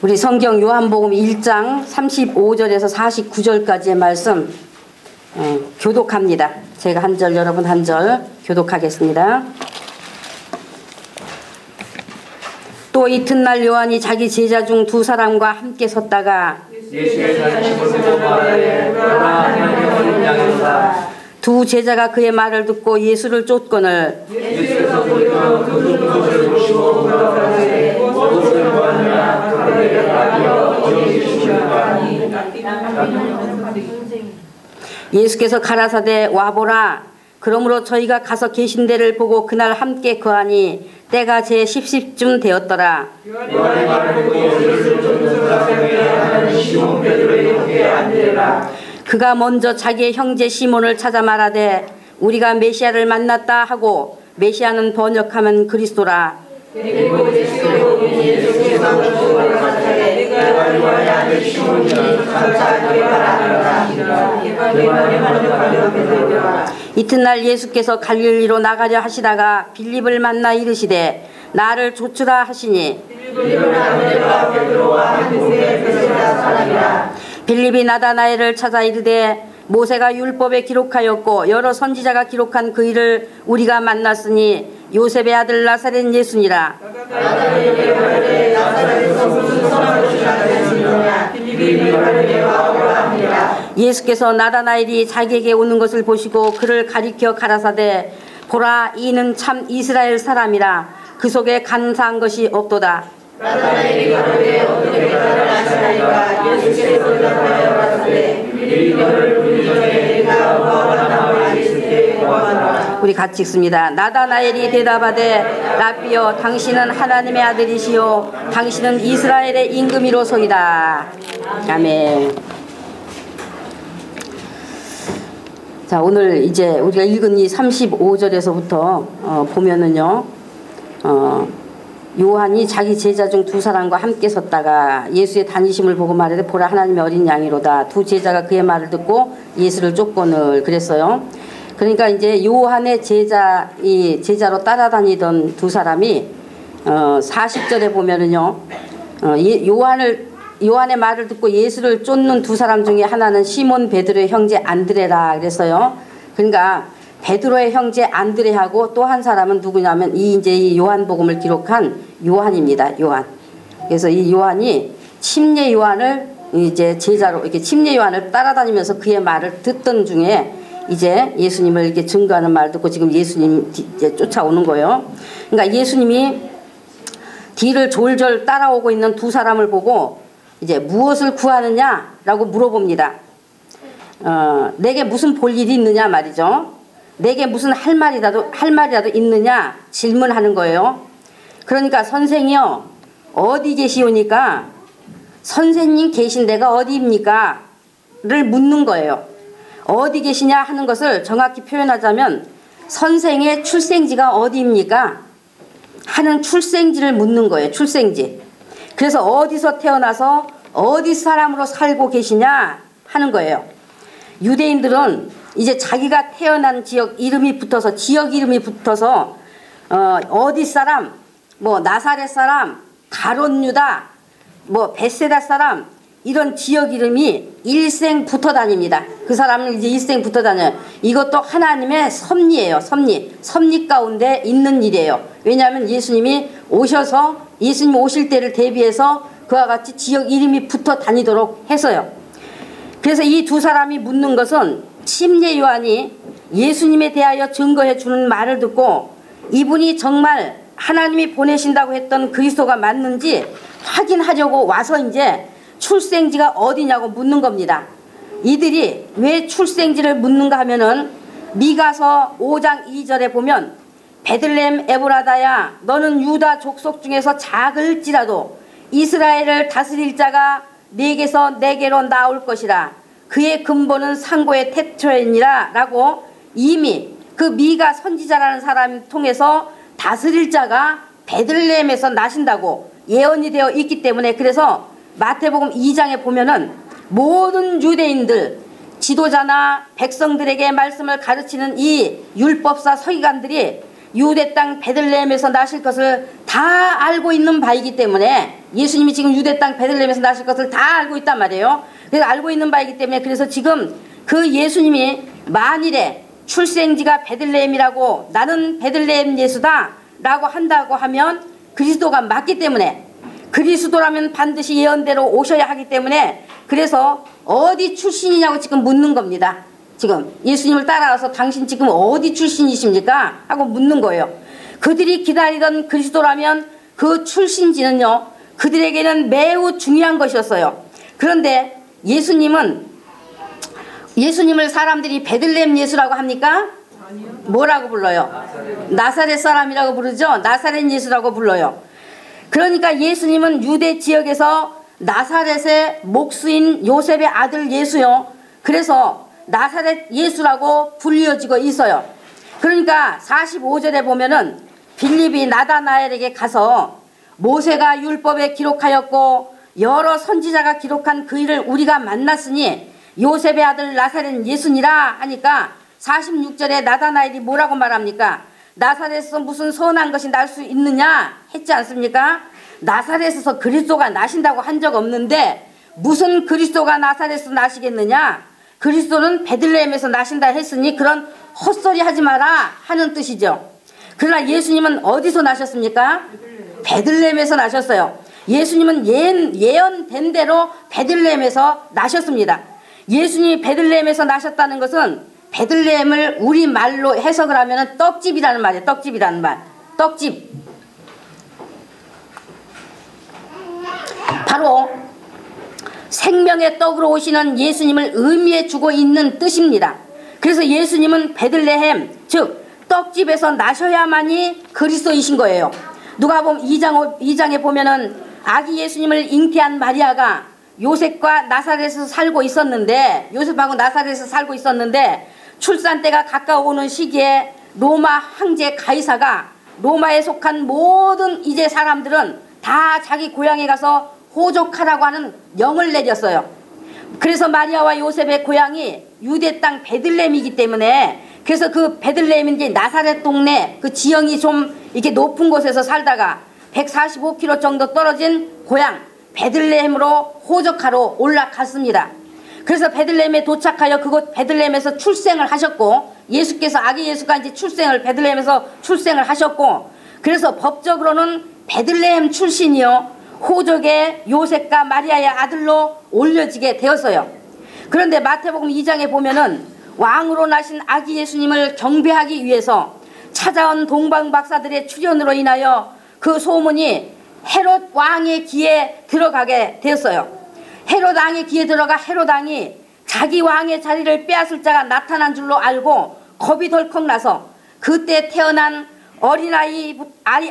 우리 성경 요한복음 1장 35절에서 49절까지의 말씀 교독합니다. 제가 한 절, 여러분 한 절 교독하겠습니다. 또 이튿날 요한이 자기 제자 중 두 사람과 함께 섰다가 두 제자가 그의 말을 듣고 예수를 쫓거늘 예수께서 가라사대 와보라. 그러므로 저희가 가서 계신 데를 보고 그날 함께 거하니 때가 제 10시쯤 되었더라. 그가 먼저 자기의 형제 시몬을 찾아 말하되 우리가 메시아를 만났다 하고, 메시아는 번역하면 그리스도라. 이튿날 예수께서 갈릴리로 나가려 하시다가 빌립을 만나 이르시되 나를 좇으라 하시니, 빌립이 나다나엘을 찾아 이르되 모세가 율법에 기록하였고 여러 선지자가 기록한 그 일을 우리가 만났으니 요셉의 아들 나사렛 예수니라. 예수께서 나다나엘이 자기에게 오는 것을 보시고 그를 가리켜 가라사대 보라, 이는 참 이스라엘 사람이라. 그 속에 간사한 것이 없도다. 나다나엘이 가로되 어떻게 나를 아시나이까? 예수께서 대답하여 가라사대 빌립이 너를 부르기 전에 내가 무엇하라고 알겠으되 고하노라. 우리 같이 읽습니다. 나다나엘이 대답하되 라삐여, 당신은 하나님의 아들이시요 당신은 이스라엘의 임금이로소이다. 아멘. 자, 오늘 이제 우리가 읽은 이 35절에서부터 보면은요, 요한이 자기 제자 중 두 사람과 함께 섰다가 예수의 다니심을 보고 말하되 보라, 하나님의 어린 양이로다. 두 제자가 그의 말을 듣고 예수를 쫓거늘 그랬어요. 그러니까 이제 요한의 제자로 따라다니던 두 사람이 40절에 보면은요, 요한의 말을 듣고 예수를 쫓는 두 사람 중에 하나는 시몬 베드로의 형제 안드레라 그랬어요. 그러니까 베드로의 형제 안드레하고 또 한 사람은 누구냐면 이 요한복음을 기록한 요한입니다. 요한. 그래서 이 요한이 침례 요한을 이제 제자로 이렇게 침례 요한을 따라다니면서 그의 말을 듣던 중에 이제 예수님을 이렇게 증거하는 말을 듣고 지금 예수님 이제 쫓아오는 거예요. 그러니까 예수님이 뒤를 졸졸 따라오고 있는 두 사람을 보고 이제 무엇을 구하느냐라고 물어봅니다. 내게 무슨 볼 일이 있느냐 말이죠. 내게 무슨 할 말이라도 있느냐 질문하는 거예요. 그러니까 선생이요, 어디 계시오니까? 선생님 계신 데가 어디입니까? 를 묻는 거예요. 어디 계시냐 하는 것을 정확히 표현하자면 선생의 출생지가 어디입니까? 하는 출생지를 묻는 거예요. 출생지. 그래서 어디서 태어나서 어디 사람으로 살고 계시냐 하는 거예요. 유대인들은 이제 자기가 태어난 지역 이름이 붙어서 어디 사람, 뭐 나사렛 사람, 가롯 유다, 뭐 벳세다 사람, 이런 지역 이름이 일생 붙어 다닙니다. 그 사람은 이제 일생 붙어 다녀요. 이것도 하나님의 섭리예요. 섭리 가운데 있는 일이에요. 왜냐하면 예수님이 오실 때를 대비해서 그와 같이 지역 이름이 붙어 다니도록 해서요. 그래서 이 두 사람이 묻는 것은 침례 요한이 예수님에 대하여 증거해 주는 말을 듣고 이분이 정말 하나님이 보내신다고 했던 그리스도가 맞는지 확인하려고 와서 이제 출생지가 어디냐고 묻는 겁니다. 이들이 왜 출생지를 묻는가 하면은 미가서 5장 2절에 보면 베들레헴 에브라다야, 너는 유다 족속 중에서 작을지라도 이스라엘을 다스릴 자가 네게서 내게로 나올 것이라. 그의 근본은 상고의 태초이니라 라고 이미 그 미가 선지자라는 사람 통해서 다스릴 자가 베들레헴에서 나신다고 예언이 되어 있기 때문에, 그래서 마태복음 2장에 보면은 모든 유대인들 지도자나 백성들에게 말씀을 가르치는 이 율법사 서기관들이 유대 땅 베들레헴에서 나실 것을 다 알고 있는 바이기 때문에, 예수님이 지금 유대 땅 베들레헴에서 나실 것을 다 알고 있단 말이에요. 그래서 알고 있는 바이기 때문에, 그래서 지금 그 예수님이 만일에 출생지가 베들레헴이라고, 나는 베들레헴 예수다 라고 한다고 하면 그리스도가 맞기 때문에, 그리스도라면 반드시 예언대로 오셔야 하기 때문에, 그래서 어디 출신이냐고 지금 묻는 겁니다. 지금 예수님을 따라와서 당신 지금 어디 출신이십니까? 하고 묻는 거예요. 그들이 기다리던 그리스도라면 그 출신지는요, 그들에게는 매우 중요한 것이었어요. 그런데 예수님을 사람들이 베들레헴 예수라고 합니까? 아니요. 뭐라고 불러요? 나사렛 사람이라고 부르죠. 나사렛 예수라고 불러요. 그러니까 예수님은 유대 지역에서 나사렛의 목수인 요셉의 아들 예수요. 그래서 나사렛 예수라고 불려지고 있어요. 그러니까 45절에 보면은 빌립이 나다나엘에게 가서 모세가 율법에 기록하였고 여러 선지자가 기록한 그 일을 우리가 만났으니 요셉의 아들 나사렛 예수니라 하니까 46절에 나다나엘이 뭐라고 말합니까? 나사렛에서 무슨 선한 것이 날 수 있느냐 했지 않습니까? 나사렛에서 그리스도가 나신다고 한 적 없는데 무슨 그리스도가 나사렛에서 나시겠느냐? 그리스도는 베들레헴에서 나신다 했으니 그런 헛소리 하지 마라 하는 뜻이죠. 그러나 예수님은 어디서 나셨습니까? 베들레헴에서 나셨어요. 예수님은 예언된 대로 베들레헴에서 나셨습니다. 예수님이 베들레헴에서 나셨다는 것은, 베들레헴을 우리말로 해석을 하면 떡집이라는 말이에요. 떡집이라는 말. 떡집. 바로 생명의 떡으로 오시는 예수님을 의미해 주고 있는 뜻입니다. 그래서 예수님은 베들레헴, 즉 떡집에서 나셔야만이 그리스도이신 거예요. 누가복음 2장에 보면은 아기 예수님을 잉태한 마리아가 요셉과 나사렛에서 살고 있었는데, 요셉하고 나사렛에서 살고 있었는데, 출산 때가 가까워오는 시기에 로마 황제 가이사가 로마에 속한 모든 이제 사람들은 다 자기 고향에 가서 호족하라고 하는 명을 내렸어요. 그래서 마리아와 요셉의 고향이 유대 땅 베들레헴이기 때문에, 그래서 그 베들레헴인지 나사렛 동네 그 지형이 좀 이렇게 높은 곳에서 살다가 145km 정도 떨어진 고향 베들레헴으로 호적하러 올라갔습니다. 그래서 베들레헴에 도착하여 그곳 베들레헴에서 출생을 하셨고, 예수께서 아기 예수가 이제 베들레헴에서 출생을 하셨고, 그래서 법적으로는 베들레헴 출신이요 호적의 요셉과 마리아의 아들로 올려지게 되었어요. 그런데 마태복음 2장에 보면은 왕으로 나신 아기 예수님을 경배하기 위해서 찾아온 동방 박사들의 출현으로 인하여 그 소문이 헤롯 왕의 귀에 들어가게 되었어요. 헤롯 왕의 귀에 들어가 헤롯 왕이 자기 왕의 자리를 빼앗을 자가 나타난 줄로 알고 겁이 덜컥 나서 그때 태어난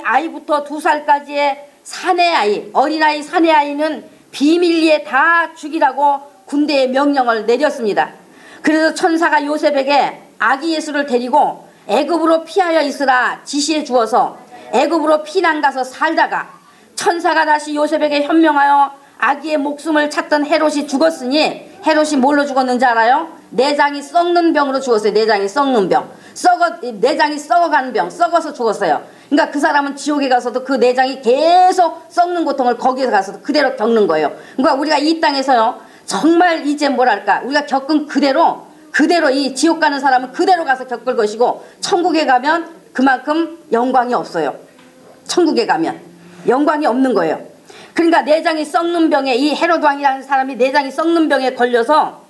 아이부터 2살까지의 사내아이, 어린아이 사내아이는 비밀리에 다 죽이라고 군대에 명령을 내렸습니다. 그래서 천사가 요셉에게 아기 예수를 데리고 애굽으로 피하여 있으라 지시해 주어서 애굽으로 피난 가서 살다가 천사가 다시 요셉에게 현명하여 아기의 목숨을 찾던 헤롯이 죽었으니, 헤롯이 뭘로 죽었는지 알아요? 내장이 썩는 병으로 죽었어요. 내장이 썩는 병. 내장이 썩어가는 병. 썩어서 죽었어요. 그러니까 그 사람은 지옥에 가서도 그 내장이 계속 썩는 고통을 거기서 가서도 그대로 겪는 거예요. 그러니까 우리가 이 땅에서요, 정말 이제 뭐랄까, 우리가 겪은 그대로 이 지옥 가는 사람은 그대로 가서 겪을 것이고, 천국에 가면 그만큼 영광이 없어요. 천국에 가면 영광이 없는 거예요. 그러니까 내장이 썩는 병에, 이 헤롯 왕이라는 사람이 내장이 썩는 병에 걸려서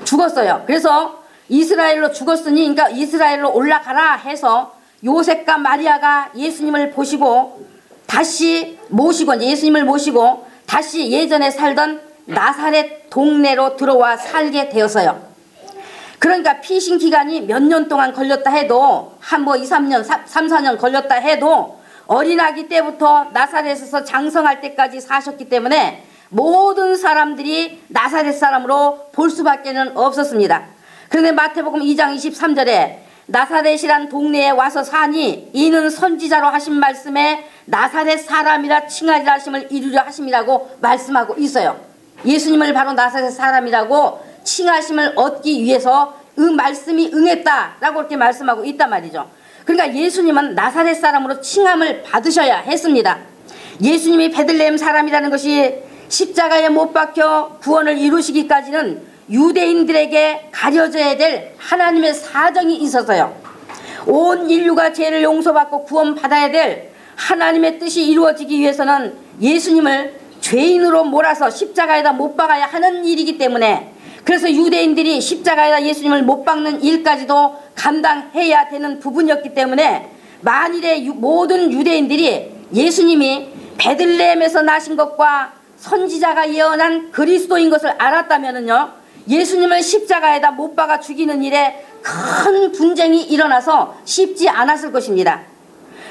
죽었어요. 그래서 이스라엘로 죽었으니, 그러니까 이스라엘로 올라가라 해서 요셉과 마리아가 예수님을 보시고 다시 모시고, 예수님을 모시고 다시 예전에 살던 나사렛 동네로 들어와 살게 되었어요. 그러니까 피신 기간이 몇 년 동안 걸렸다 해도, 한 2, 3년, 3, 4년 걸렸다 해도 어린아기 때부터 나사렛에서 장성할 때까지 사셨기 때문에 모든 사람들이 나사렛 사람으로 볼 수밖에는 없었습니다. 그런데 마태복음 2장 23절에 나사렛이란 동네에 와서 사니 이는 선지자로 하신 말씀에 나사렛 사람이라 칭하리라 하심을 이루려 하심이라고 말씀하고 있어요. 예수님을 바로 나사렛 사람이라고 칭하심을 얻기 위해서 그 말씀이 응했다라고 이렇게 말씀하고 있단 말이죠. 그러니까 예수님은 나사렛 사람으로 칭함을 받으셔야 했습니다. 예수님이 베들레헴 사람이라는 것이 십자가에 못 박혀 구원을 이루시기까지는 유대인들에게 가려져야 될 하나님의 사정이 있어서요. 온 인류가 죄를 용서받고 구원받아야 될 하나님의 뜻이 이루어지기 위해서는 예수님을 죄인으로 몰아서 십자가에다 못 박아야 하는 일이기 때문에, 그래서 유대인들이 십자가에다 예수님을 못 박는 일까지도 감당해야 되는 부분이었기 때문에, 만일에 모든 유대인들이 예수님이 베들레헴에서 나신 것과 선지자가 예언한 그리스도인 것을 알았다면은요, 예수님을 십자가에다 못 박아 죽이는 일에 큰 분쟁이 일어나서 쉽지 않았을 것입니다.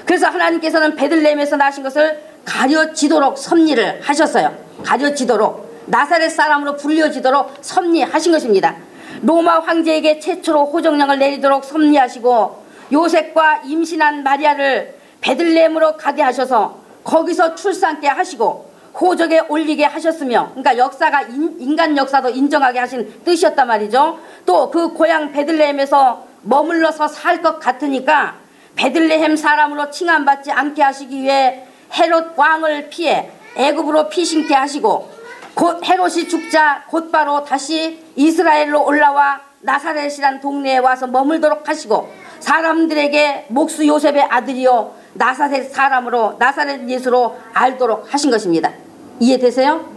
그래서 하나님께서는 베들레헴에서 나신 것을 가려지도록 섭리를 하셨어요. 가려지도록, 나사렛 사람으로 불려지도록 섭리하신 것입니다. 로마 황제에게 최초로 호정령을 내리도록 섭리하시고, 요셉과 임신한 마리아를 베들레헴으로 가게 하셔서 거기서 출산케 하시고 호적에 올리게 하셨으며, 그러니까 역사가 인간 역사도 인정하게 하신 뜻이었단 말이죠. 또 그 고향 베들레헴에서 머물러서 살 것 같으니까 베들레헴 사람으로 칭함받지 않게 하시기 위해 헤롯 왕을 피해 애굽으로 피신케 하시고, 곧 헤롯이 죽자 곧바로 다시 이스라엘로 올라와 나사렛이란 동네에 와서 머물도록 하시고, 사람들에게 목수 요셉의 아들이요 나사렛 사람으로, 나사렛 예수로 알도록 하신 것입니다. 이해되세요?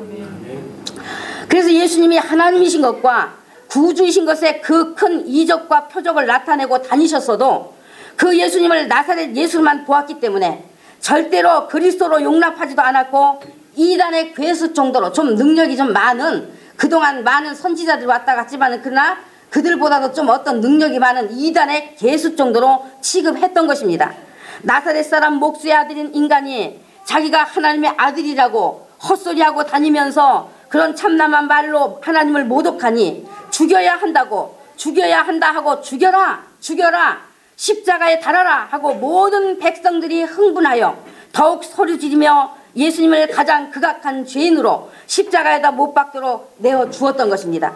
그래서 예수님이 하나님이신 것과 구주이신 것의 그 큰 이적과 표적을 나타내고 다니셨어도 그 예수님을 나사렛 예수만 보았기 때문에 절대로 그리스도로 용납하지도 않았고, 이단의 괴수 정도로 좀 능력이 좀 많은, 그동안 많은 선지자들이 왔다 갔지만 그러나 그들보다도 좀 어떤 능력이 많은 이단의 괴수 정도로 취급했던 것입니다. 나사렛 사람 목수의 아들인 인간이 자기가 하나님의 아들이라고 헛소리하고 다니면서 그런 참남한 말로 하나님을 모독하니 죽여야 한다고, 죽여야 한다 하고 죽여라 죽여라 십자가에 달아라 하고 모든 백성들이 흥분하여 더욱 소리 지르며 예수님을 가장 극악한 죄인으로 십자가에다 못 박도록 내어 주었던 것입니다.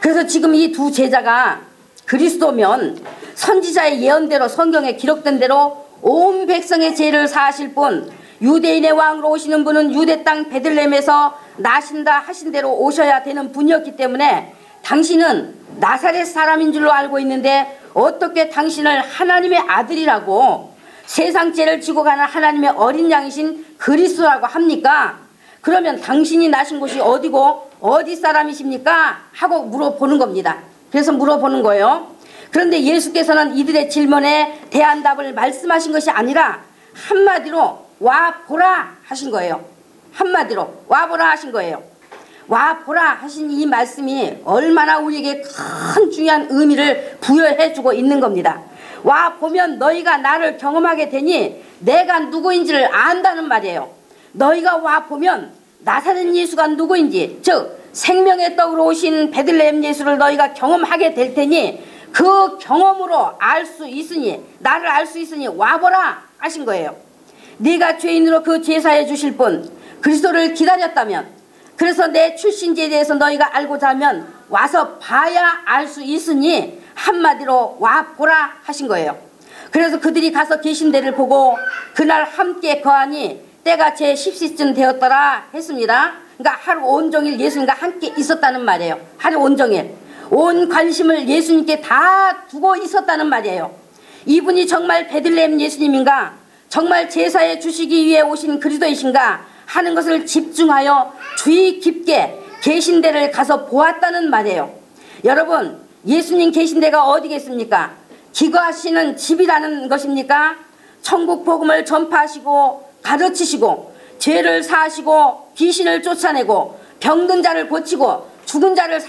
그래서 지금 이 두 제자가 그리스도면 선지자의 예언대로, 성경에 기록된 대로 온 백성의 죄를 사하실 분, 유대인의 왕으로 오시는 분은 유대 땅 베들레헴에서 나신다 하신 대로 오셔야 되는 분이었기 때문에 당신은 나사렛 사람인 줄로 알고 있는데 어떻게 당신을 하나님의 아들이라고, 세상 죄를 지고 가는 하나님의 어린 양이신 그리스도라고 합니까? 그러면 당신이 나신 곳이 어디고 어디 사람이십니까? 하고 물어보는 겁니다. 그래서 물어보는 거예요. 그런데 예수께서는 이들의 질문에 대한 답을 말씀하신 것이 아니라 한마디로 와보라 하신 거예요. 한마디로 와보라 하신 거예요. 와보라 하신 이 말씀이 얼마나 우리에게 큰 중요한 의미를 부여해주고 있는 겁니다. 와보면 너희가 나를 경험하게 되니 내가 누구인지를 안다는 말이에요. 너희가 와보면 나사렛 예수가 누구인지, 즉 생명의 떡으로 오신 베들레헴 예수를 너희가 경험하게 될 테니 그 경험으로 알 수 있으니, 나를 알 수 있으니 와보라 하신 거예요. 네가 죄인으로 그 제사해 주실 분 그리스도를 기다렸다면, 그래서 내 출신지에 대해서 너희가 알고자 하면 와서 봐야 알 수 있으니 한마디로 와보라 하신 거예요. 그래서 그들이 가서 계신 데를 보고 그날 함께 거하니 때가 제 10시쯤 되었더라 했습니다. 그러니까 하루 온종일 예수님과 함께 있었다는 말이에요. 하루 온종일 온 관심을 예수님께 다 두고 있었다는 말이에요. 이분이 정말 베들레헴 예수님인가, 정말 제사에 주시기 위해 오신 그리스도이신가 하는 것을 집중하여 주의 깊게 계신 데를 가서 보았다는 말이에요. 여러분, 예수님 계신 데가 어디겠습니까? 기거하시는 집이라는 것입니까? 천국 복음을 전파하시고 가르치시고 죄를 사하시고 귀신을 쫓아내고 병든 자를 고치고 죽은 자를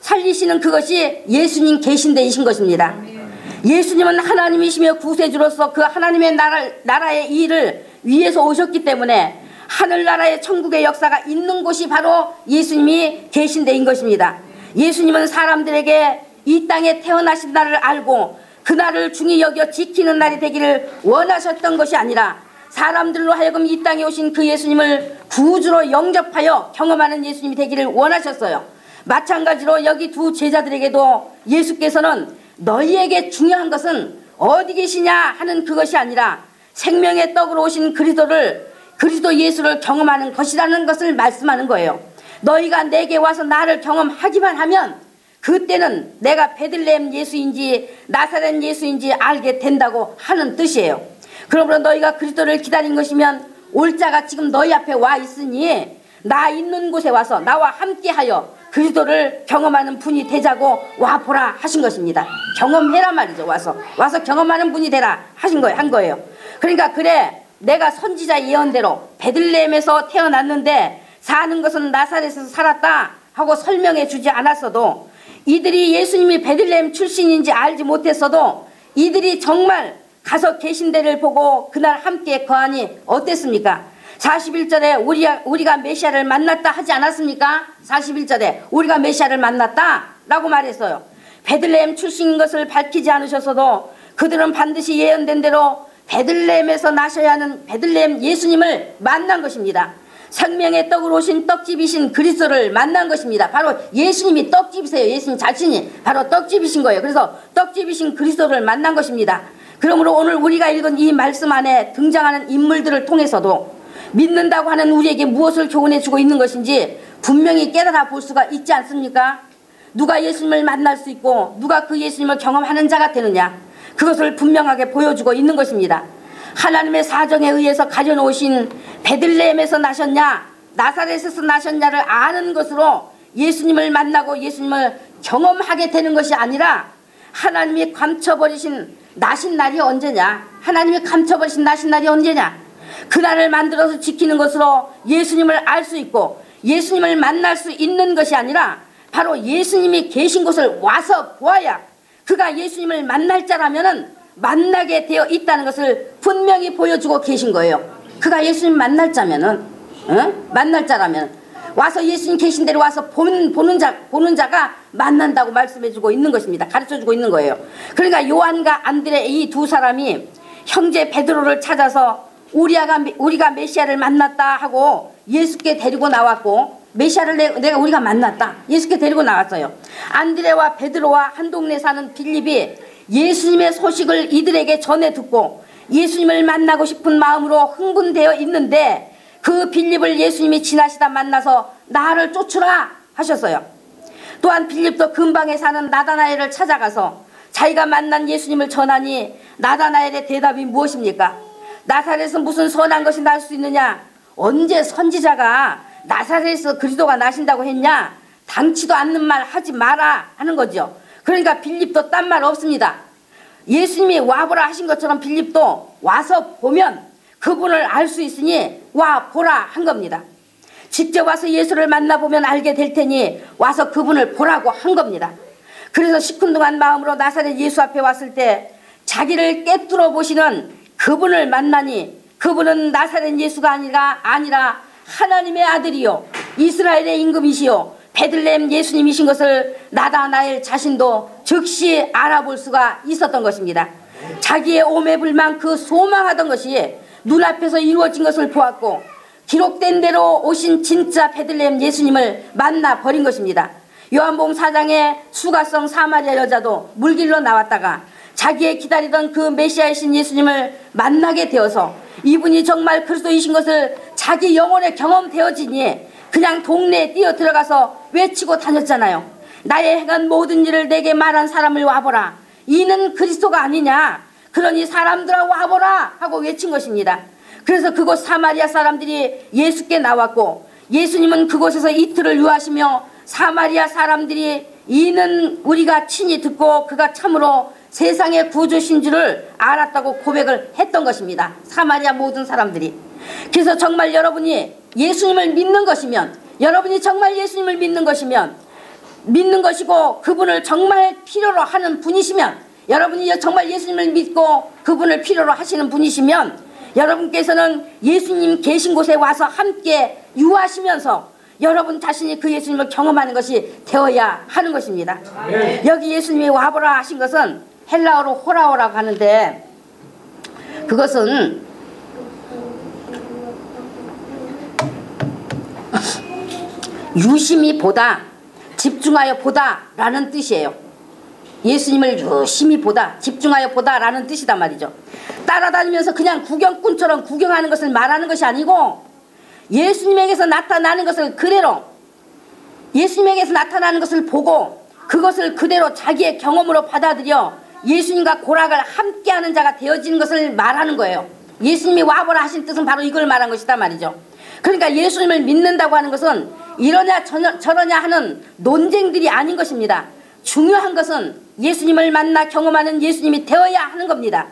살리시는 그것이 예수님 계신 데이신 것입니다. 예수님은 하나님이시며 구세주로서 그 하나님의 나라의 일을 위해서 오셨기 때문에 하늘나라의 천국의 역사가 있는 곳이 바로 예수님이 계신 데인 것입니다. 예수님은 사람들에게 이 땅에 태어나신 날을 알고 그 날을 중히 여겨 지키는 날이 되기를 원하셨던 것이 아니라 사람들로 하여금 이 땅에 오신 그 예수님을 구주로 영접하여 경험하는 예수님이 되기를 원하셨어요. 마찬가지로 여기 두 제자들에게도 예수께서는 너희에게 중요한 것은 어디 계시냐 하는 그것이 아니라 생명의 떡으로 오신 그리스도 예수를 경험하는 것이라는 것을 말씀하는 거예요. 너희가 내게 와서 나를 경험하기만 하면 그때는 내가 베들레헴 예수인지 나사렛 예수인지 알게 된다고 하는 뜻이에요. 그러므로 너희가 그리스도를 기다린 것이면 올 자가 지금 너희 앞에 와 있으니 나 있는 곳에 와서 나와 함께하여 그리스도를 경험하는 분이 되자고 와보라 하신 것입니다. 경험해라 말이죠. 와서 경험하는 분이 되라 한 거예요. 그러니까 그래 내가 선지자 예언대로 베들레헴에서 태어났는데 사는 것은 나사렛에서 살았다 하고 설명해 주지 않았어도, 이들이 예수님이 베들레헴 출신인지 알지 못했어도 이들이 정말 가서 계신 데를 보고 그날 함께 거하니 어땠습니까? 41절에 우리가 메시아를 만났다 하지 않았습니까? 41절에 우리가 메시아를 만났다 라고 말했어요. 베들레헴 출신인 것을 밝히지 않으셨어도 그들은 반드시 예언된 대로 베들레헴에서 나셔야 하는 베들레헴 예수님을 만난 것입니다. 생명의 떡으로 오신 떡집이신 그리스도를 만난 것입니다. 바로 예수님이 떡집이세요. 예수님 자신이 바로 떡집이신 거예요. 그래서 떡집이신 그리스도를 만난 것입니다. 그러므로 오늘 우리가 읽은 이 말씀 안에 등장하는 인물들을 통해서도 믿는다고 하는 우리에게 무엇을 교훈해 주고 있는 것인지 분명히 깨달아 볼 수가 있지 않습니까? 누가 예수님을 만날 수 있고 누가 그 예수님을 경험하는 자가 되느냐, 그것을 분명하게 보여주고 있는 것입니다. 하나님의 사정에 의해서 가져놓으신 베들레헴에서 나셨냐 나사렛에서 나셨냐를 아는 것으로 예수님을 만나고 예수님을 경험하게 되는 것이 아니라, 하나님이 감춰버리신 나신 날이 언제냐, 하나님이 감춰버리신 나신 날이 언제냐, 그날을 만들어서 지키는 것으로 예수님을 알 수 있고 예수님을 만날 수 있는 것이 아니라 바로 예수님이 계신 곳을 와서 보아야 그가 예수님을 만날 자라면은 만나게 되어 있다는 것을 분명히 보여주고 계신 거예요. 그가 예수님 만날 자면은, 만날 자라면 와서 예수님 계신 데로 와서 보는 자가 만난다고 말씀해주고 있는 것입니다. 가르쳐주고 있는 거예요. 그러니까 요한과 안드레 이 두 사람이 형제 베드로를 찾아서 우리가 메시아를 만났다 하고 예수께 데리고 나왔고, 메시아를 우리가 만났다 예수께 데리고 나왔어요. 안드레와 베드로와 한 동네 사는 빌립이 예수님의 소식을 이들에게 전해 듣고 예수님을 만나고 싶은 마음으로 흥분되어 있는데, 그 빌립을 예수님이 지나시다 만나서 나를 쫓으라 하셨어요. 또한 빌립도 근방에 사는 나다나엘을 찾아가서 자기가 만난 예수님을 전하니 나다나엘의 대답이 무엇입니까? 나사렛에서 무슨 선한 것이 날 수 있느냐? 언제 선지자가 나사렛에서 그리스도가 나신다고 했냐? 당치도 않는 말 하지 마라 하는 거죠. 그러니까 빌립도 딴 말 없습니다. 예수님이 와보라 하신 것처럼 빌립도 와서 보면 그분을 알 수 있으니 와 보라 한 겁니다. 직접 와서 예수를 만나보면 알게 될 테니 와서 그분을 보라고 한 겁니다. 그래서 시큰둥한 마음으로 나사렛 예수 앞에 왔을 때 자기를 꿰뚫어 보시는 그분을 만나니, 그분은 나사렛 예수가 아니라 하나님의 아들이요 이스라엘의 임금이시요 베들레헴 예수님이신 것을 나다나엘 자신도 즉시 알아볼 수가 있었던 것입니다. 자기의 오매불망 그 소망하던 것이 눈앞에서 이루어진 것을 보았고 기록된 대로 오신 진짜 베들레헴 예수님을 만나버린 것입니다. 요한복음 4장에 수가성 사마리아 여자도 물길로 나왔다가 자기의 기다리던 그 메시아이신 예수님을 만나게 되어서 이분이 정말 그리스도이신 것을 자기 영혼에 경험되어지니 그냥 동네에 뛰어 들어가서 외치고 다녔잖아요. 나의 행한 모든 일을 내게 말한 사람을 와보라. 이는 그리스도가 아니냐. 그러니 사람들아 와보라 하고 외친 것입니다. 그래서 그곳 사마리아 사람들이 예수께 나왔고 예수님은 그곳에서 이틀을 유하시며 사마리아 사람들이 이는 우리가 친히 듣고 그가 참으로 세상의 구주신 줄을 알았다고 고백을 했던 것입니다. 사마리아 모든 사람들이. 그래서 정말 여러분이 예수님을 믿는 것이면, 여러분이 정말 예수님을 믿는 것이면, 믿는 것이고 그분을 정말 필요로 하는 분이시면, 여러분이 정말 예수님을 믿고 그분을 필요로 하시는 분이시면 여러분께서는 예수님 계신 곳에 와서 함께 유하시면서 여러분 자신이 그 예수님을 경험하는 것이 되어야 하는 것입니다. 여기 예수님이 와보라 하신 것은 헬라어로 호라오라고 하는데, 그것은 유심히 보다, 집중하여 보다 라는 뜻이에요. 예수님을 유심히 보다, 집중하여 보다라는 뜻이단 말이죠. 따라다니면서 그냥 구경꾼처럼 구경하는 것을 말하는 것이 아니고 예수님에게서 나타나는 것을 그대로, 예수님에게서 나타나는 것을 보고 그것을 그대로 자기의 경험으로 받아들여 예수님과 고락을 함께하는 자가 되어지는 것을 말하는 거예요. 예수님이 와보라 하신 뜻은 바로 이걸 말한 것이단 말이죠. 그러니까 예수님을 믿는다고 하는 것은 이러냐 저러냐 하는 논쟁들이 아닌 것입니다. 중요한 것은 예수님을 만나 경험하는 예수님이 되어야 하는 겁니다.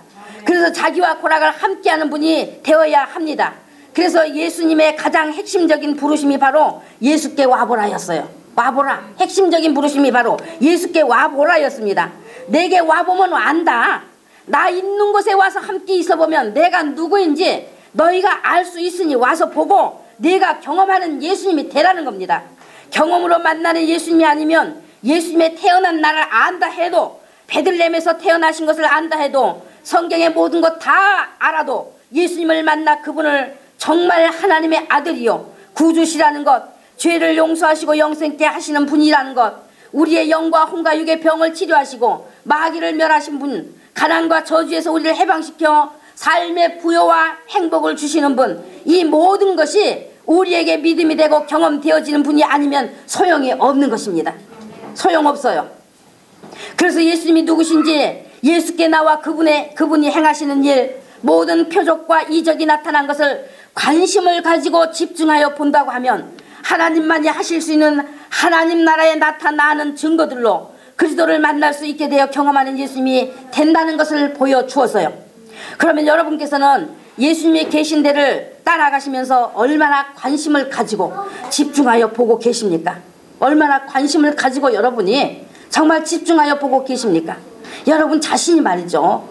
그래서 자기와 고락을 함께하는 분이 되어야 합니다. 그래서 예수님의 가장 핵심적인 부르심이 바로 예수께 와보라였어요. 와보라. 핵심적인 부르심이 바로 예수께 와보라였습니다. 내게 와보면 안다. 나 있는 곳에 와서 함께 있어보면 내가 누구인지 너희가 알 수 있으니 와서 보고 내가 경험하는 예수님이 되라는 겁니다. 경험으로 만나는 예수님이 아니면 예수님의 태어난 나를 안다 해도, 베들레헴에서 태어나신 것을 안다 해도, 성경의 모든 것 다 알아도 예수님을 만나 그분을 정말 하나님의 아들이요 구주시라는 것, 죄를 용서하시고 영생케 하시는 분이라는 것, 우리의 영과 혼과 육의 병을 치료하시고 마귀를 멸하신 분, 가난과 저주에서 우리를 해방시켜 삶의 부여와 행복을 주시는 분, 이 모든 것이 우리에게 믿음이 되고 경험되어지는 분이 아니면 소용이 없는 것입니다. 소용없어요. 그래서 예수님이 누구신지, 예수께 나와 그분이 행하시는 일, 모든 표적과 이적이 나타난 것을 관심을 가지고 집중하여 본다고 하면 하나님만이 하실 수 있는 하나님 나라에 나타나는 증거들로 그리스도를 만날 수 있게 되어 경험하는 예수님이 된다는 것을 보여주었어요. 그러면 여러분께서는 예수님이 계신 데를 따라가시면서 얼마나 관심을 가지고 집중하여 보고 계십니까? 얼마나 관심을 가지고 여러분이 정말 집중하여 보고 계십니까? 여러분 자신이 말이죠.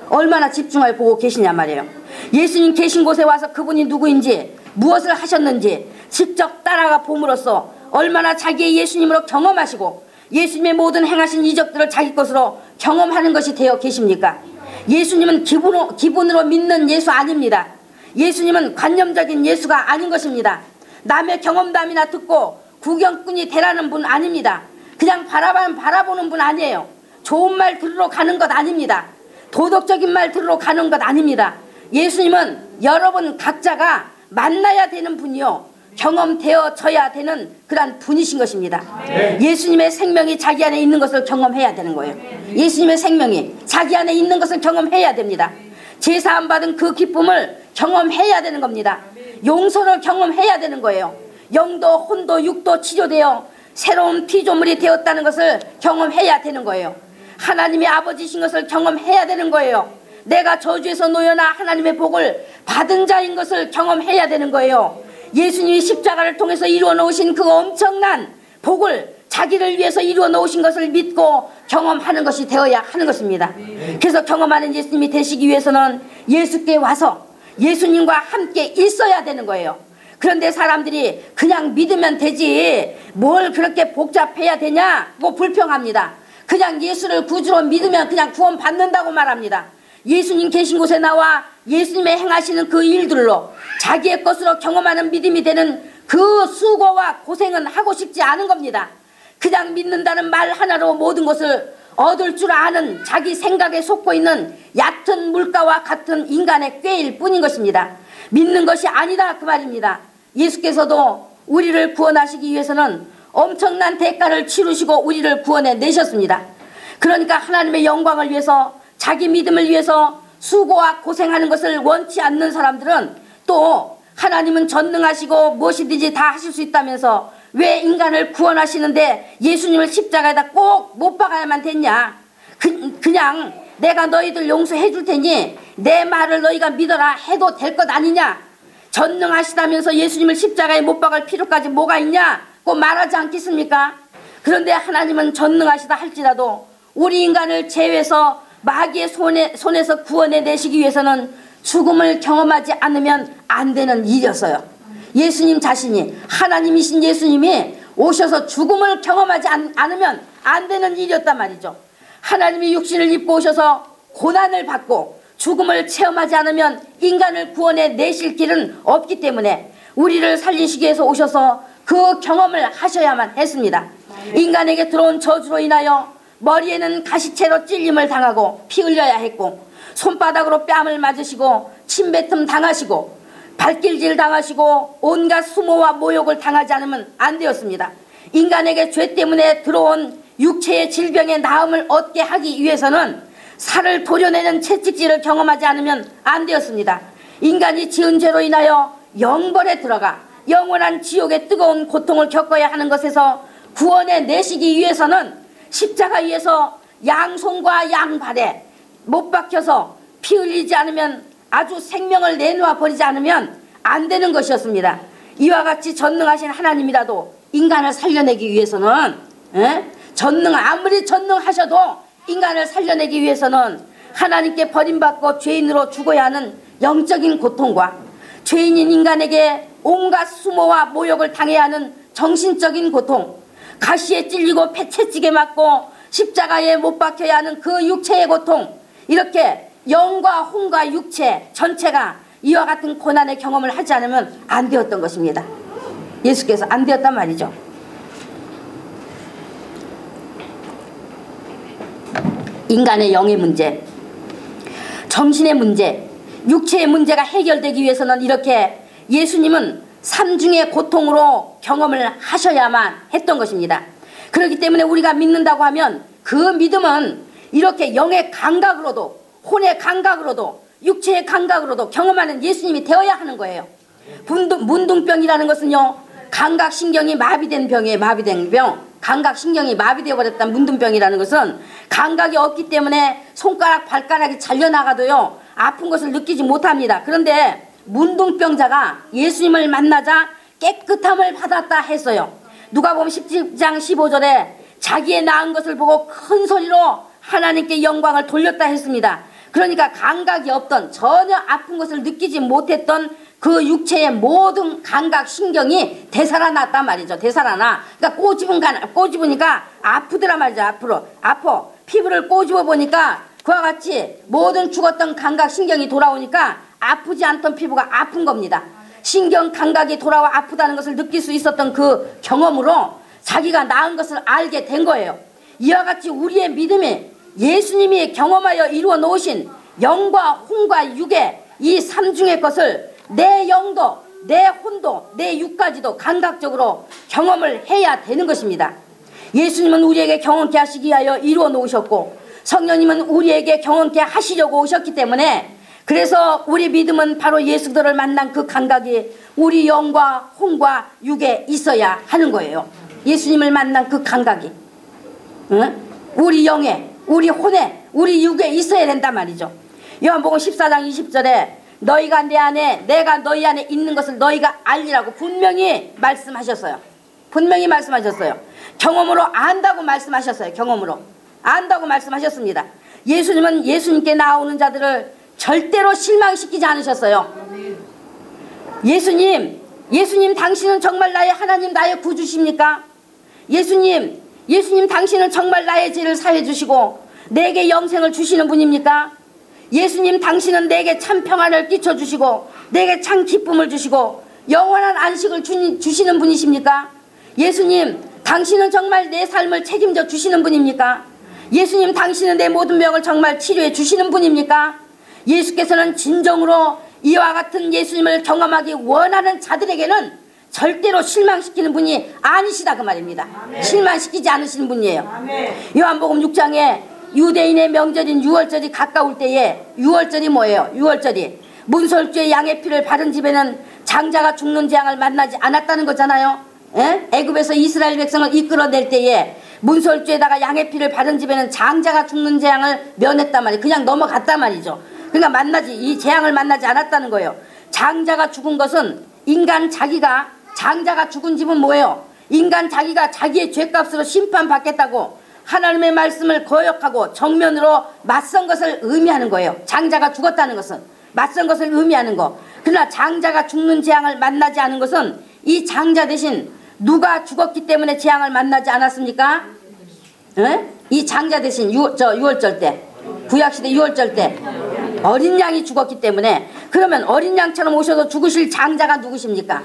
얼마나 집중하여 보고 계시냐 말이에요. 예수님 계신 곳에 와서 그분이 누구인지, 무엇을 하셨는지 직접 따라가 봄으로써 얼마나 자기의 예수님으로 경험하시고 예수님의 모든 행하신 이적들을 자기 것으로 경험하는 것이 되어 계십니까? 예수님은 기분으로 믿는 예수 아닙니다. 예수님은 관념적인 예수가 아닌 것입니다. 남의 경험담이나 듣고 구경꾼이 되라는 분 아닙니다. 그냥 바라보는 분 아니에요. 좋은 말 들으러 가는 것 아닙니다. 도덕적인 말 들으러 가는 것 아닙니다. 예수님은 여러분 각자가 만나야 되는 분이요 경험되어져야 되는 그런 분이신 것입니다. 예수님의 생명이 자기 안에 있는 것을 경험해야 되는 거예요. 예수님의 생명이 자기 안에 있는 것을 경험해야 됩니다. 제사함 받은 그 기쁨을 경험해야 되는 겁니다. 용서를 경험해야 되는 거예요. 영도 혼도 육도 치료되어 새로운 피조물이 되었다는 것을 경험해야 되는 거예요. 하나님의 아버지신 것을 경험해야 되는 거예요. 내가 저주에서 놓여나 하나님의 복을 받은 자인 것을 경험해야 되는 거예요. 예수님이 십자가를 통해서 이루어 놓으신 그 엄청난 복을 자기를 위해서 이루어 놓으신 것을 믿고 경험하는 것이 되어야 하는 것입니다. 그래서 경험하는 예수님이 되시기 위해서는 예수께 와서 예수님과 함께 있어야 되는 거예요. 그런데 사람들이 그냥 믿으면 되지 뭘 그렇게 복잡해야 되냐고 불평합니다. 그냥 예수를 구주로 믿으면 그냥 구원 받는다고 말합니다. 예수님 계신 곳에 나와 예수님의 행하시는 그 일들로 자기의 것으로 경험하는 믿음이 되는 그 수고와 고생은 하고 싶지 않은 겁니다. 그냥 믿는다는 말 하나로 모든 것을 얻을 줄 아는 자기 생각에 속고 있는 얕은 물가와 같은 인간의 꾀일 뿐인 것입니다. 믿는 것이 아니다 그 말입니다. 예수께서도 우리를 구원하시기 위해서는 엄청난 대가를 치르시고 우리를 구원해 내셨습니다. 그러니까 하나님의 영광을 위해서 자기 믿음을 위해서 수고와 고생하는 것을 원치 않는 사람들은 또 하나님은 전능하시고 무엇이든지 다 하실 수 있다면서 왜 인간을 구원하시는데 예수님을 십자가에다 꼭 못 박아야만 됐냐? 그냥 내가 너희들 용서해 줄 테니 내 말을 너희가 믿어라 해도 될 것 아니냐? 전능하시다면서 예수님을 십자가에 못 박을 필요까지 뭐가 있냐? 꼭 말하지 않겠습니까? 그런데 하나님은 전능하시다 할지라도 우리 인간을 제외해서 마귀의 손에서 구원해 내시기 위해서는 죽음을 경험하지 않으면 안 되는 일이었어요. 예수님 자신이, 하나님이신 예수님이 오셔서 죽음을 경험하지 않으면 안 되는 일이었단 말이죠. 하나님이 육신을 입고 오셔서 고난을 받고 죽음을 체험하지 않으면 인간을 구원해 내실 길은 없기 때문에 우리를 살리시기 위해서 오셔서 그 경험을 하셔야만 했습니다. 인간에게 들어온 저주로 인하여 머리에는 가시채로 찔림을 당하고 피 흘려야 했고, 손바닥으로 뺨을 맞으시고 침뱉음 당하시고 발길질 당하시고 온갖 수모와 모욕을 당하지 않으면 안 되었습니다. 인간에게 죄 때문에 들어온 육체의 질병의 나음을 얻게 하기 위해서는 살을 도려내는 채찍질을 경험하지 않으면 안 되었습니다. 인간이 지은 죄로 인하여 영벌에 들어가 영원한 지옥의 뜨거운 고통을 겪어야 하는 것에서 구원해 내시기 위해서는 십자가 위에서 양손과 양발에 못 박혀서 피 흘리지 않으면, 아주 생명을 내놓아 버리지 않으면 안 되는 것이었습니다. 이와 같이 전능하신 하나님이라도 인간을 살려내기 위해서는, 아무리 전능하셔도 인간을 살려내기 위해서는 하나님께 버림받고 죄인으로 죽어야 하는 영적인 고통과 죄인인 인간에게 온갖 수모와 모욕을 당해야 하는 정신적인 고통, 가시에 찔리고 채찍에 맞고 십자가에 못 박혀야 하는 그 육체의 고통, 이렇게 영과 혼과 육체 전체가 이와 같은 고난의 경험을 하지 않으면 안 되었던 것입니다. 예수께서 안 되었단 말이죠. 인간의 영의 문제, 정신의 문제, 육체의 문제가 해결되기 위해서는 이렇게 예수님은 삼중의 고통으로 경험을 하셔야만 했던 것입니다. 그렇기 때문에 우리가 믿는다고 하면 그 믿음은 이렇게 영의 감각으로도, 혼의 감각으로도, 육체의 감각으로도 경험하는 예수님이 되어야 하는 거예요. 문둥병이라는 것은요, 감각신경이 마비된 병이에요. 마비된 병. 감각신경이 마비되어 버렸다는 문둥병이라는 것은 감각이 없기 때문에 손가락 발가락이 잘려나가도요 아픈 것을 느끼지 못합니다. 그런데 문둥병자가 예수님을 만나자 깨끗함을 받았다 했어요. 누가복음 10장 15절에 자기의 나은 것을 보고 큰 소리로 하나님께 영광을 돌렸다 했습니다. 그러니까 감각이 없던, 전혀 아픈 것을 느끼지 못했던 그 육체의 모든 감각신경이 되살아났단 말이죠. 되살아나. 그러니까 꼬집으니까 아프더라 말이죠. 아파. 피부를 꼬집어 보니까 그와 같이 모든 죽었던 감각신경이 돌아오니까 아프지 않던 피부가 아픈 겁니다. 신경 감각이 돌아와 아프다는 것을 느낄 수 있었던 그 경험으로 자기가 나은 것을 알게 된 거예요. 이와 같이 우리의 믿음이 예수님이 경험하여 이루어 놓으신 영과 혼과 육의 이 삼중의 것을 내 영도, 내 혼도, 내 육까지도 감각적으로 경험을 해야 되는 것입니다. 예수님은 우리에게 경험케 하시기 위하여 이루어 놓으셨고, 성령님은 우리에게 경험케 하시려고 오셨기 때문에, 그래서 우리 믿음은 바로 예수들을 만난 그 감각이 우리 영과 혼과 육에 있어야 하는 거예요. 예수님을 만난 그 감각이 우리 영에, 우리 혼에, 우리 육에 있어야 된단 말이죠. 요한복음 14장 20절에 너희가 내 안에, 내가 너희 안에 있는 것을 너희가 알리라고 분명히 말씀하셨어요. 분명히 말씀하셨어요. 경험으로 안다고 말씀하셨어요. 경험으로 안다고 말씀하셨습니다. 예수님은 예수님께 나오는 자들을 절대로 실망시키지 않으셨어요. 예수님 당신은 정말 나의 하나님, 나의 구주십니까? 예수님 당신은 정말 나의 죄를 사해 주시고 내게 영생을 주시는 분입니까? 예수님 당신은 내게 참 평안을 끼쳐 주시고 내게 참 기쁨을 주시고 영원한 안식을 주시는 분이십니까? 예수님 당신은 정말 내 삶을 책임져 주시는 분입니까? 예수님 당신은 내 모든 병을 정말 치료해 주시는 분입니까? 예수께서는 진정으로 이와 같은 예수님을 경험하기 원하는 자들에게는 절대로 실망시키는 분이 아니시다 그 말입니다. 아멘. 실망시키지 않으시는 분이에요. 아멘. 요한복음 6장에 유대인의 명절인 유월절이 가까울 때에, 유월절이 뭐예요? 유월절이 문설주의 양의 피를 바른 집에는 장자가 죽는 재앙을 만나지 않았다는 거잖아요. 애굽에서 이스라엘 백성을 이끌어낼 때에 문설주에다가 양의 피를 바른 집에는 장자가 죽는 재앙을 면했단 말이에요. 그냥 넘어갔단 말이죠. 그러니까 이 재앙을 만나지 않았다는 거예요. 장자가 죽은 것은 인간 자기가, 장자가 죽은 집은 뭐예요? 인간 자기가 자기의 죄값으로 심판받겠다고 하나님의 말씀을 거역하고 정면으로 맞선 것을 의미하는 거예요. 장자가 죽었다는 것은 맞선 것을 의미하는 거. 그러나 장자가 죽는 재앙을 만나지 않은 것은 이 장자 대신 누가 죽었기 때문에 재앙을 만나지 않았습니까? 이 장자 대신 유월절 때, 구약시대 유월절 때 어린 양이 죽었기 때문에. 그러면 어린 양처럼 오셔서 죽으실 장자가 누구십니까?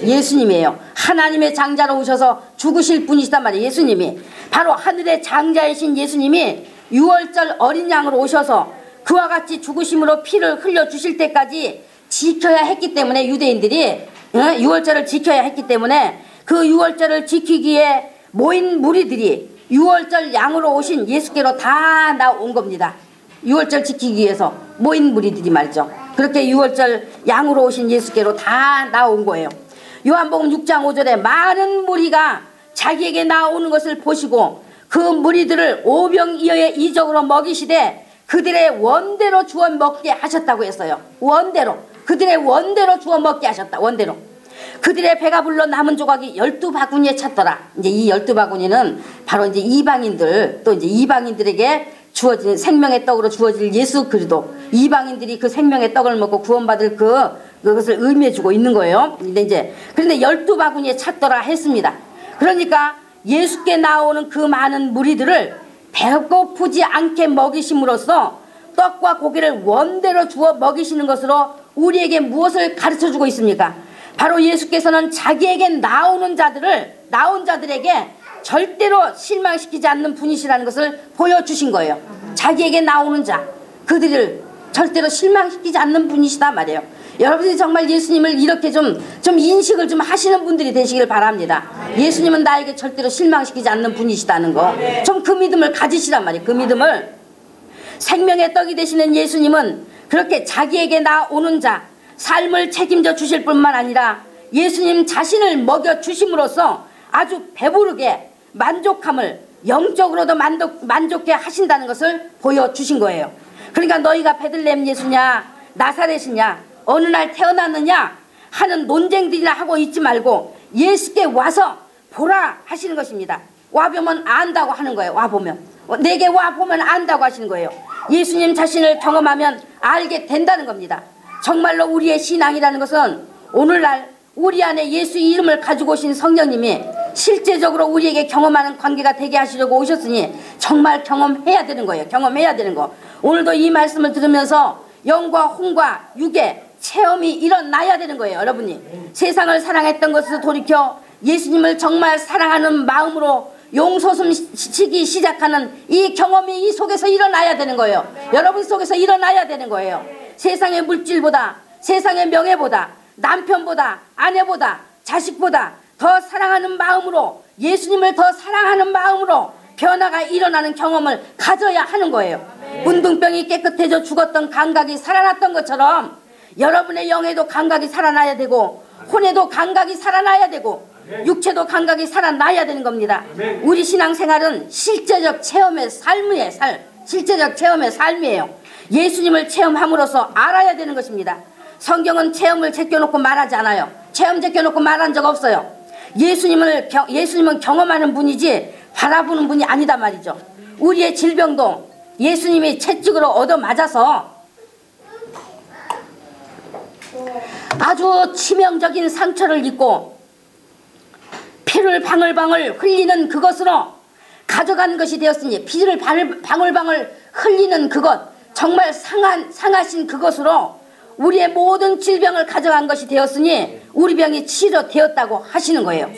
예수님이에요. 하나님의 장자로 오셔서 죽으실 분이시단 말이에요. 예수님이 바로 하늘의 장자이신 예수님이 6월절 어린 양으로 오셔서 그와 같이 죽으심으로 피를 흘려주실 때까지 지켜야 했기 때문에, 유대인들이 6월절을 지켜야 했기 때문에 그 6월절을 지키기에 모인 무리들이 6월절 양으로 오신 예수께로 다 나온 겁니다. 6월절 지키기 위해서 모인 무리들이 말이죠. 그렇게 6월절 양으로 오신 예수께로 다 나온 거예요. 요한복음 6장 5절에 많은 무리가 자기에게 나오는 것을 보시고 그 무리들을 오병이어의 이적으로 먹이시되 그들의 원대로 주워 먹게 하셨다고 했어요. 원대로. 그들의 원대로 주워 먹게 하셨다. 원대로. 그들의 배가 불러 남은 조각이 12바구니에 찼더라. 이제 이 12바구니는 바로 이제 이방인들, 또 이제 이방인들에게 주어진 생명의 떡으로 주어질 예수 그리스도, 이방인들이 그 생명의 떡을 먹고 구원받을 그것을 의미해주고 있는 거예요. 그런데 12바구니에 찼더라 했습니다. 그러니까 예수께 나오는 그 많은 무리들을 배고프지 않게 먹이심으로써 떡과 고기를 원대로 주어 먹이시는 것으로 우리에게 무엇을 가르쳐주고 있습니까? 바로 예수께서는 자기에게 나온 자들에게 절대로 실망시키지 않는 분이시라는 것을 보여주신 거예요. 자기에게 나오는 자, 그들을 절대로 실망시키지 않는 분이시다 말이에요. 여러분들이 정말 예수님을 이렇게 좀 인식을 좀 하시는 분들이 되시길 바랍니다. 예수님은 나에게 절대로 실망시키지 않는 분이시다는 거, 좀 그 믿음을 가지시란 말이에요. 그 믿음을. 생명의 떡이 되시는 예수님은 그렇게 자기에게 나오는 자, 삶을 책임져 주실 뿐만 아니라 예수님 자신을 먹여 주심으로써 아주 배부르게 만족함을, 영적으로도 만족해 하신다는 것을 보여주신 거예요. 그러니까 너희가 베들레헴 예수냐 나사렛이냐 어느 날 태어났느냐 하는 논쟁들이나 하고 있지 말고 예수께 와서 보라 하시는 것입니다. 와보면 안다고 하는 거예요. 와보면, 내게 와보면 안다고 하시는 거예요. 예수님 자신을 경험하면 알게 된다는 겁니다. 정말로 우리의 신앙이라는 것은 오늘날 우리 안에 예수 이름을 가지고 오신 성령님이 실제적으로 우리에게 경험하는 관계가 되게 하시려고 오셨으니 정말 경험해야 되는 거예요. 경험해야 되는 거. 오늘도 이 말씀을 들으면서 영과 혼과 육의 체험이 일어나야 되는 거예요. 여러분이 세상을 사랑했던 것을 돌이켜 예수님을 정말 사랑하는 마음으로 용서숨 치기 시작하는 이 경험이 이 속에서 일어나야 되는 거예요. 여러분 속에서 일어나야 되는 거예요. 세상의 물질보다, 세상의 명예보다, 남편보다, 아내보다, 자식보다 더 사랑하는 마음으로, 예수님을 더 사랑하는 마음으로 변화가 일어나는 경험을 가져야 하는 거예요. 문둥병이 깨끗해져 죽었던 감각이 살아났던 것처럼 여러분의 영에도 감각이 살아나야 되고 혼에도 감각이 살아나야 되고 육체도 감각이 살아나야 되는 겁니다. 우리 신앙생활은 실제적 체험의 삶이에요. 실제적 체험의 삶이에요. 예수님을 체험함으로써 알아야 되는 것입니다. 성경은 체험을 제껴놓고 말하지 않아요. 체험 제껴놓고 말한 적 없어요. 예수님은 경험하는 분이지 바라보는 분이 아니다 말이죠. 우리의 질병도 예수님이 채찍으로 얻어맞아서 아주 치명적인 상처를 입고 피를 방울방울 흘리는 그것으로 가져간 것이 되었으니, 피를 방울방울 흘리는 그것, 정말 상하신 그것으로 우리의 모든 질병을 가져간 것이 되었으니 우리 병이 치료되었다고 하시는 거예요.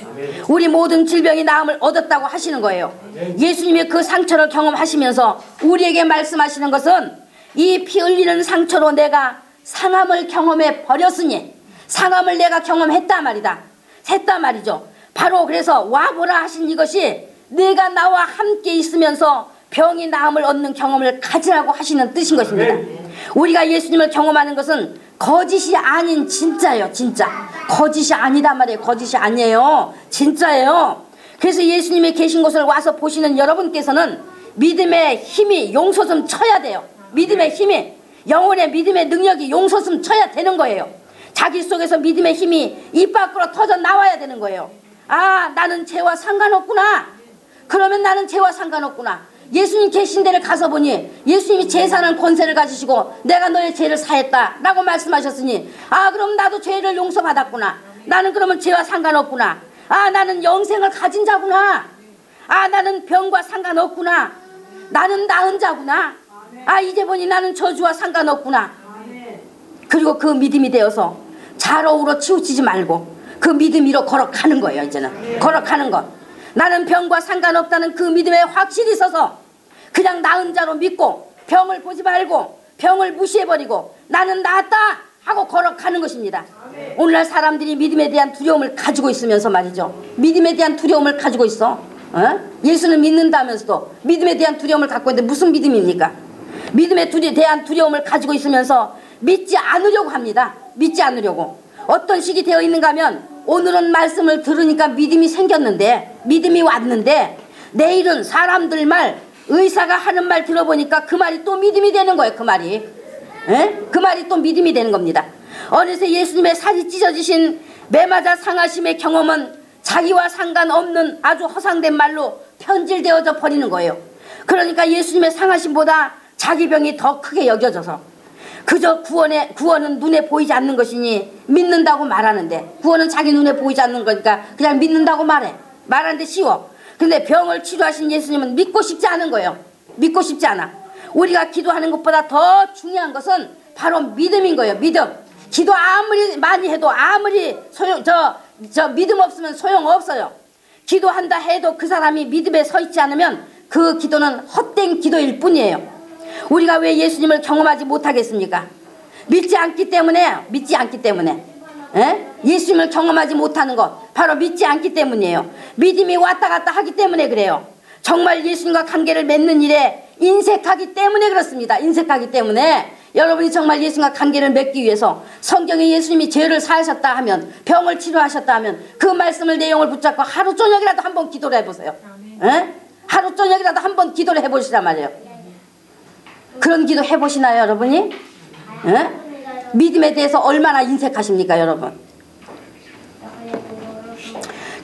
우리 모든 질병이 나음을 얻었다고 하시는 거예요. 예수님이 그 상처를 경험하시면서 우리에게 말씀하시는 것은 이 피 흘리는 상처로 내가 상함을 경험해 버렸으니, 상함을 내가 경험했다 말이죠. 바로 그래서 와보라 하신 이것이 내가 나와 함께 있으면서 병이 나음을 얻는 경험을 가지라고 하시는 뜻인 것입니다. 우리가 예수님을 경험하는 것은 거짓이 아닌 진짜예요. 진짜 거짓이 아니다 말이에요. 거짓이 아니에요. 진짜예요. 그래서 예수님이 계신 곳을 와서 보시는 여러분께서는 믿음의 힘이 용솟음 쳐야 돼요. 믿음의 힘이, 영혼의 믿음의 능력이 용솟음 쳐야 되는 거예요. 자기 속에서 믿음의 힘이 입 밖으로 터져 나와야 되는 거예요. 아, 나는 죄와 상관없구나. 그러면 나는 죄와 상관없구나. 예수님 계신 데를 가서 보니 예수님이 제사는 권세를 가지시고 내가 너의 죄를 사했다 라고 말씀하셨으니, 아, 그럼 나도 죄를 용서받았구나. 나는 그러면 죄와 상관없구나. 아, 나는 영생을 가진 자구나. 아, 나는 병과 상관없구나. 나는 나은 자구나. 아, 이제 보니 나는 저주와 상관없구나. 그리고 그 믿음이 되어서 좌로우로 치우치지 말고 그 믿음 위로 걸어가는 거예요. 이제는 걸어가는 것. 나는 병과 상관없다는 그 믿음에 확실히 서서 그냥 나은 자로 믿고 병을 보지 말고 병을 무시해버리고 나는 나았다 하고 걸어가는 것입니다. 오늘날 사람들이 믿음에 대한 두려움을 가지고 있으면서 말이죠. 믿음에 대한 두려움을 가지고 있어. 예수를 믿는다면서도 믿음에 대한 두려움을 갖고 있는데 무슨 믿음입니까? 믿음에 대한 두려움을 가지고 있으면서 믿지 않으려고 합니다. 믿지 않으려고. 어떤 식이 되어 있는가 하면 오늘은 말씀을 들으니까 믿음이 생겼는데 믿음이 왔는데 내일은 사람들 말 의사가 하는 말 들어보니까 그 말이 또 믿음이 되는 거예요. 그 말이. 그 말이 또 믿음이 되는 겁니다. 어느새 예수님의 살이 찢어지신 매맞아 상하심의 경험은 자기와 상관없는 아주 허상된 말로 편질되어져 버리는 거예요. 그러니까 예수님의 상하심보다 자기 병이 더 크게 여겨져서 그저 구원은 눈에 보이지 않는 것이니 믿는다고 말하는데 구원은 자기 눈에 보이지 않는 거니까 그냥 믿는다고 말하는데 쉬워. 근데 병을 치료하신 예수님은 믿고 싶지 않은 거예요. 믿고 싶지 않아. 우리가 기도하는 것보다 더 중요한 것은 바로 믿음인 거예요. 믿음. 기도 아무리 많이 해도 아무리 믿음 없으면 소용없어요. 기도한다 해도 그 사람이 믿음에 서 있지 않으면 그 기도는 헛된 기도일 뿐이에요. 우리가 왜 예수님을 경험하지 못하겠습니까? 믿지 않기 때문에. 예수님을 경험하지 못하는 것 바로 믿지 않기 때문이에요. 믿음이 왔다 갔다 하기 때문에 그래요. 정말 예수님과 관계를 맺는 일에 인색하기 때문에 그렇습니다. 인색하기 때문에 여러분이 정말 예수님과 관계를 맺기 위해서 성경에 예수님이 죄를 사하셨다 하면 병을 치료하셨다 하면 그 말씀을 내용을 붙잡고 하루 저녁이라도 한번 기도를 해보세요. 하루 저녁이라도 한번 기도를 해보시란 말이에요. 그런 기도 해보시나요 여러분이? 믿음에 대해서 얼마나 인색하십니까 여러분?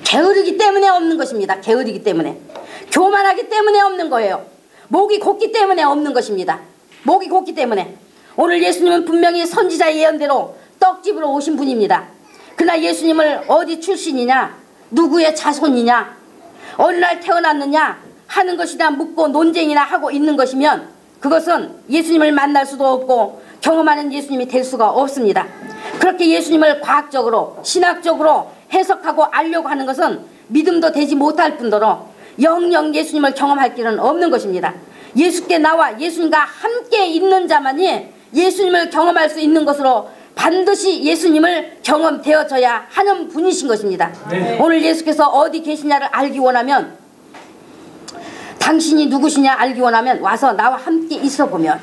게으르기 때문에 없는 것입니다. 게으르기 때문에. 교만하기 때문에 없는 거예요. 목이 곧기 때문에 없는 것입니다. 목이 곧기 때문에. 오늘 예수님은 분명히 선지자의 예언대로 떡집으로 오신 분입니다. 그러나 예수님을 어디 출신이냐, 누구의 자손이냐, 어느 날 태어났느냐 하는 것이나 묻고 논쟁이나 하고 있는 것이면 그것은 예수님을 만날 수도 없고 경험하는 예수님이 될 수가 없습니다. 그렇게 예수님을 과학적으로 신학적으로 해석하고 알려고 하는 것은 믿음도 되지 못할 뿐더러 영영 예수님을 경험할 길은 없는 것입니다. 예수께 나와 예수님과 함께 있는 자만이 예수님을 경험할 수 있는 것으로 반드시 예수님을 경험되어져야 하는 분이신 것입니다. 네. 오늘 예수께서 어디 계시냐를 알기 원하면 당신이 누구시냐 알기 원하면 와서 나와 함께 있어 보면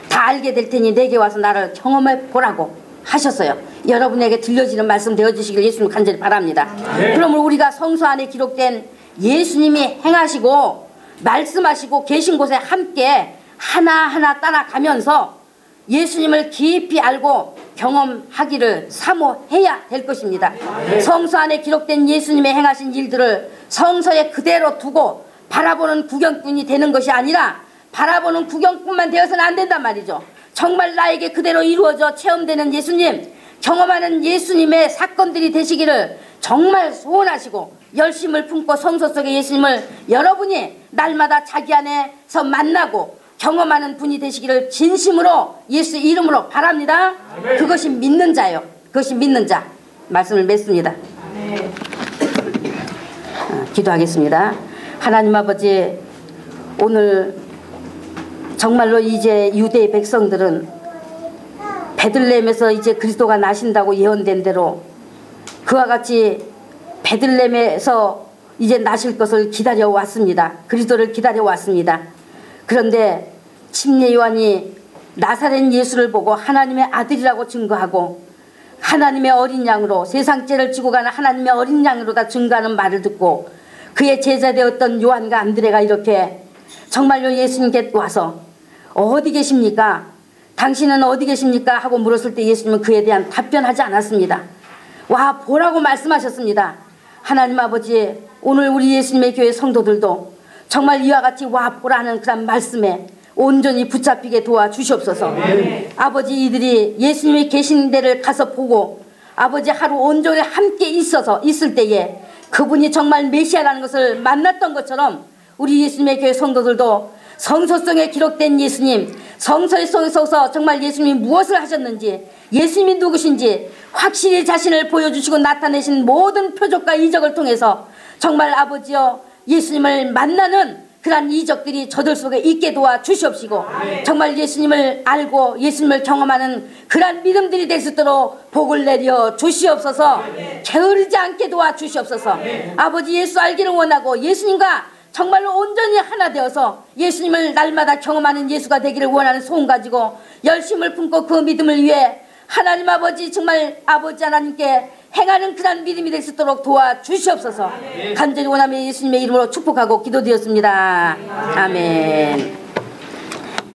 다 알게 될 테니 내게 와서 나를 경험해 보라고 하셨어요. 여러분에게 들려지는 말씀 되어주시길 예수님 간절히 바랍니다. 네. 그러면 우리가 성서 안에 기록된 예수님이 행하시고 말씀하시고 계신 곳에 함께 하나하나 따라가면서 예수님을 깊이 알고 경험하기를 사모해야 될 것입니다. 네. 성서 안에 기록된 예수님의 행하신 일들을 성서에 그대로 두고 바라보는 구경꾼이 되는 것이 아니라 바라보는 구경꾼만 되어서는 안 된단 말이죠. 정말 나에게 그대로 이루어져 체험되는 예수님, 경험하는 예수님의 사건들이 되시기를 정말 소원하시고 열심을 품고 성서 속의 예수님을 여러분이 날마다 자기 안에서 만나고 경험하는 분이 되시기를 진심으로 예수 이름으로 바랍니다. 아멘. 그것이 믿는 자예요. 그것이 믿는 자. 말씀을 맺습니다. 기도하겠습니다. 하나님 아버지, 오늘 정말로 이제 유대의 백성들은 베들레헴에서 이제 그리스도가 나신다고 예언된 대로 그와 같이 베들레헴에서 이제 나실 것을 기다려 왔습니다. 그리스도를 기다려 왔습니다. 그런데 침례 요한이 나사렛 예수를 보고 하나님의 아들이라고 증거하고 하나님의 어린 양으로 세상 죄를 지고 가는 하나님의 어린 양으로다 증거하는 말을 듣고 그의 제자 되었던 요한과 안드레가 이렇게 정말로 예수님께 와서 어디 계십니까? 당신은 어디 계십니까? 하고 물었을 때 예수님은 그에 대한 답변하지 않았습니다. 와 보라고 말씀하셨습니다. 하나님 아버지, 오늘 우리 예수님의 교회 성도들도 정말 이와 같이 와 보라는 그런 말씀에 온전히 붙잡히게 도와주시옵소서. 네. 아버지, 이들이 예수님이 계신 데를 가서 보고 아버지 하루 온전히 함께 있을 때에 그분이 정말 메시아라는 것을 만났던 것처럼 우리 예수님의 교회 성도들도 성서성에 기록된 예수님, 성서 속에서 정말 예수님이 무엇을 하셨는지, 예수님이 누구신지 확실히 자신을 보여주시고 나타내신 모든 표적과 이적을 통해서 정말 아버지여 예수님을 만나는 그러한 이적들이 저들 속에 있게 도와 주시옵시고, 정말 예수님을 알고 예수님을 경험하는 그러한 믿음들이 될 수 있도록 복을 내려 주시옵소서. 게으르지 않게 도와 주시옵소서. 아버지 예수 알기를 원하고 예수님과 정말로 온전히 하나 되어서 예수님을 날마다 경험하는 예수가 되기를 원하는 소원 가지고 열심을 품고 그 믿음을 위해 하나님 아버지 정말 아버지 하나님께 행하는 그런 믿음이 될 수 있도록 도와주시옵소서. 간절히 원하며 예수님의 이름으로 축복하고 기도드렸습니다. 아멘.